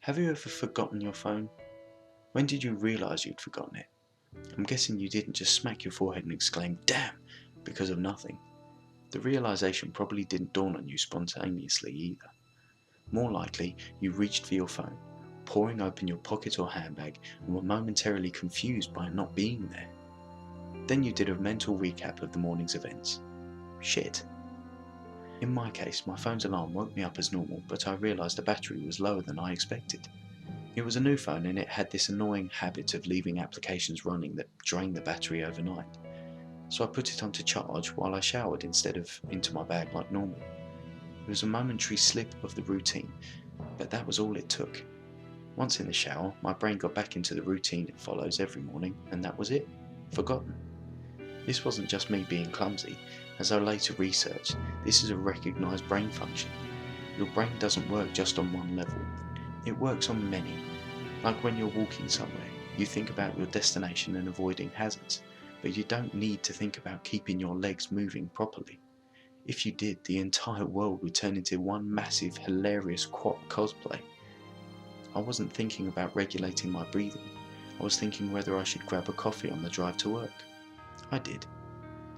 Have you ever forgotten your phone? When did you realise you'd forgotten it? I'm guessing you didn't just smack your forehead and exclaim, "Damn!" because of nothing. The realisation probably didn't dawn on you spontaneously either. More likely, you reached for your phone, pouring open your pocket or handbag, and were momentarily confused by it not being there. Then you did a mental recap of the morning's events. Shit. In my case, my phone's alarm woke me up as normal, but I realised the battery was lower than I expected. It was a new phone and it had this annoying habit of leaving applications running that drained the battery overnight. So I put it onto charge while I showered instead of into my bag like normal. It was a momentary slip of the routine, but that was all it took. Once in the shower, my brain got back into the routine it follows every morning, and that was it. Forgotten. This wasn't just me being clumsy. As I later researched, this is a recognised brain function. Your brain doesn't work just on one level. It works on many. Like when you're walking somewhere, you think about your destination and avoiding hazards, but you don't need to think about keeping your legs moving properly. If you did, the entire world would turn into one massive, hilarious cosplay. I wasn't thinking about regulating my breathing. I was thinking whether I should grab a coffee on the drive to work. I did.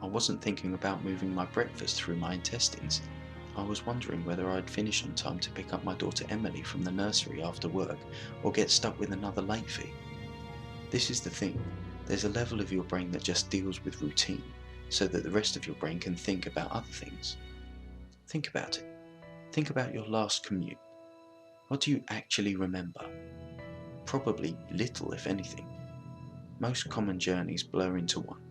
I wasn't thinking about moving my breakfast through my intestines. I was wondering whether I'd finish on time to pick up my daughter Emily from the nursery after work, or get stuck with another late fee. This is the thing, there's a level of your brain that just deals with routine, so that the rest of your brain can think about other things. Think about it. Think about your last commute. What do you actually remember? Probably little, if anything. Most common journeys blur into one,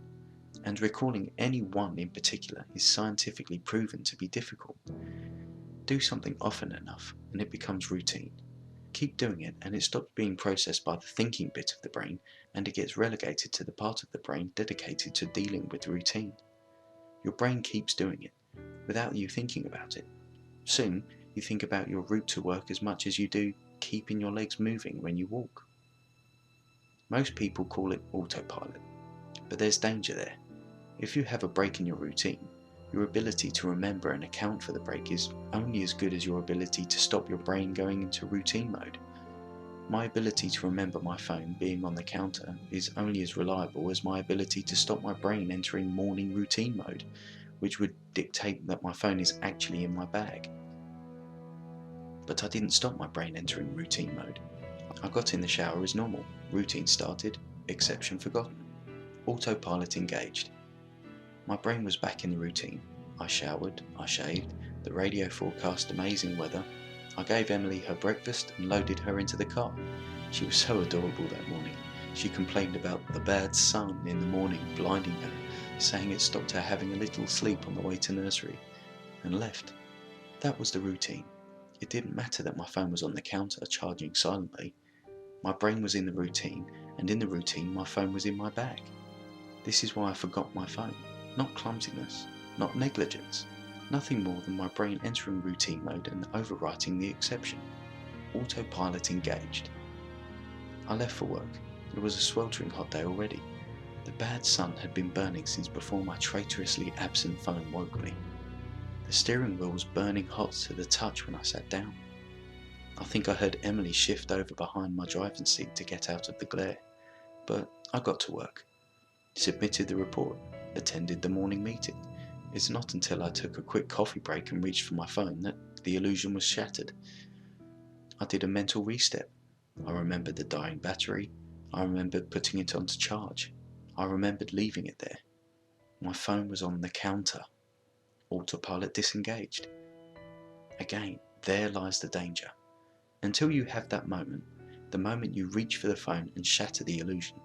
and recalling any one in particular is scientifically proven to be difficult. Do something often enough and it becomes routine. Keep doing it and it stops being processed by the thinking bit of the brain, and it gets relegated to the part of the brain dedicated to dealing with routine. Your brain keeps doing it, without you thinking about it. Soon, you think about your route to work as much as you do keeping your legs moving when you walk. Most people call it autopilot, but there's danger there. If you have a break in your routine, your ability to remember and account for the break is only as good as your ability to stop your brain going into routine mode. My ability to remember my phone being on the counter is only as reliable as my ability to stop my brain entering morning routine mode, which would dictate that my phone is actually in my bag. But I didn't stop my brain entering routine mode. I got in the shower as normal, routine started, exception forgotten, autopilot engaged. My brain was back in the routine. I showered, I shaved, the radio forecast amazing weather. I gave Emily her breakfast and loaded her into the car. She was so adorable that morning. She complained about the bad sun in the morning blinding her, saying it stopped her having a little sleep on the way to nursery, and left. That was the routine. It didn't matter that my phone was on the counter charging silently. My brain was in the routine, and in the routine my phone was in my bag. This is why I forgot my phone. Not clumsiness, not negligence, nothing more than my brain entering routine mode and overwriting the exception. Autopilot engaged. I left for work. It was a sweltering hot day already. The bad sun had been burning since before my traitorously absent phone woke me. The steering wheel was burning hot to the touch when I sat down. I think I heard Emily shift over behind my driving seat to get out of the glare, but I got to work. Submitted the report, attended the morning meeting. It's not until I took a quick coffee break and reached for my phone that the illusion was shattered. I did a mental restep. I remembered the dying battery. I remembered putting it onto charge. I remembered leaving it there. My phone was on the counter. Autopilot disengaged. Again, there lies the danger. Until you have that moment, the moment you reach for the phone and shatter the illusion,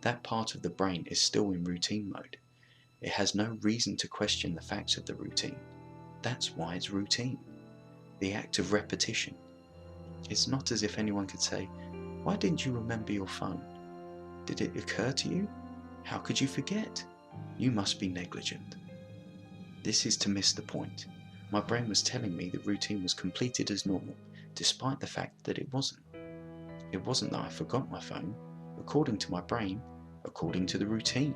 that part of the brain is still in routine mode. It has no reason to question the facts of the routine. That's why it's routine. The act of repetition. It's not as if anyone could say, "Why didn't you remember your phone? Did it occur to you? How could you forget? You must be negligent." This is to miss the point. My brain was telling me the routine was completed as normal, despite the fact that it wasn't. It wasn't that I forgot my phone. According to my brain, according to the routine,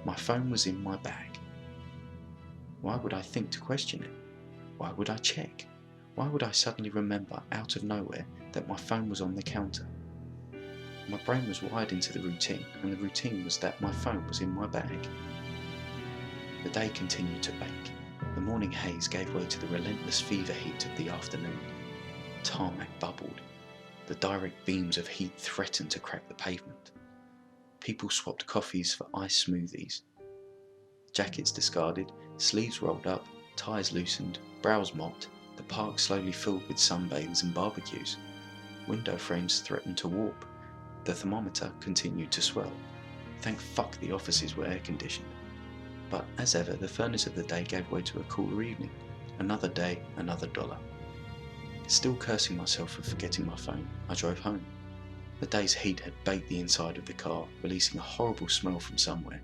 my phone was in my bag. Why would I think to question it? Why would I check? Why would I suddenly remember, out of nowhere, that my phone was on the counter? My brain was wired into the routine, and the routine was that my phone was in my bag. The day continued to bake. The morning haze gave way to the relentless fever heat of the afternoon. Tarmac bubbled. The direct beams of heat threatened to crack the pavement. People swapped coffees for iced smoothies. Jackets discarded, sleeves rolled up, ties loosened, brows mopped, the park slowly filled with sunbathes and barbecues. Window frames threatened to warp. The thermometer continued to swell. Thank fuck the offices were air-conditioned. But as ever, the furnace of the day gave way to a cooler evening. Another day, another dollar. Still cursing myself for forgetting my phone, I drove home. The day's heat had baked the inside of the car, releasing a horrible smell from somewhere.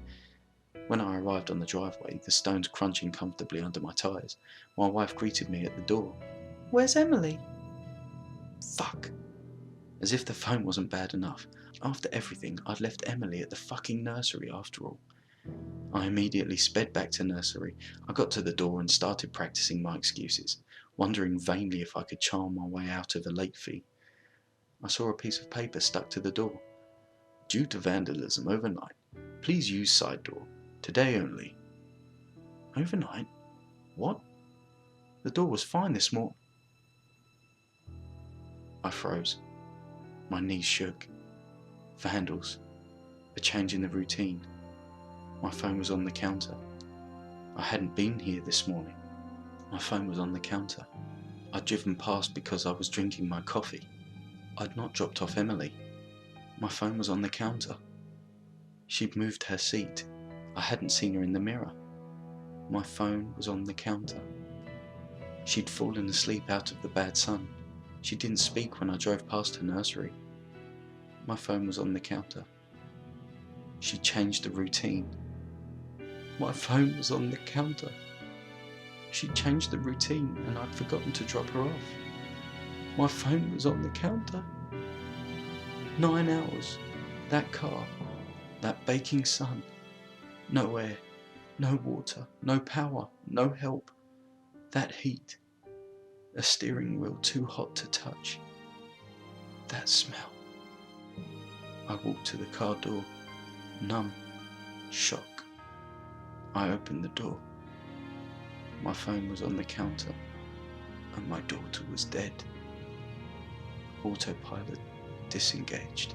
When I arrived on the driveway, the stones crunching comfortably under my tyres, my wife greeted me at the door. "Where's Emily?" Fuck. As if the phone wasn't bad enough. After everything, I'd left Emily at the fucking nursery after all. I immediately sped back to nursery. I got to the door and started practicing my excuses, wondering vainly if I could charm my way out of a late fee. I saw a piece of paper stuck to the door. "Due to vandalism overnight, please use side door. Today only." Overnight? What? The door was fine this morning. I froze. My knees shook. Vandals. A change in the routine. My phone was on the counter. I hadn't been here this morning. My phone was on the counter. I'd driven past because I was drinking my coffee. I'd not dropped off Emily. My phone was on the counter. She'd moved her seat. I hadn't seen her in the mirror. My phone was on the counter. She'd fallen asleep out of the bad sun. She didn't speak when I drove past her nursery. My phone was on the counter. She changed the routine. My phone was on the counter. She changed the routine and I'd forgotten to drop her off. My phone was on the counter. 9 hours. That car. That baking sun. No air. No water. No power. No help. That heat. A steering wheel too hot to touch. That smell. I walked to the car door. Numb. Shock. I opened the door. My phone was on the counter, and my daughter was dead. Autopilot disengaged.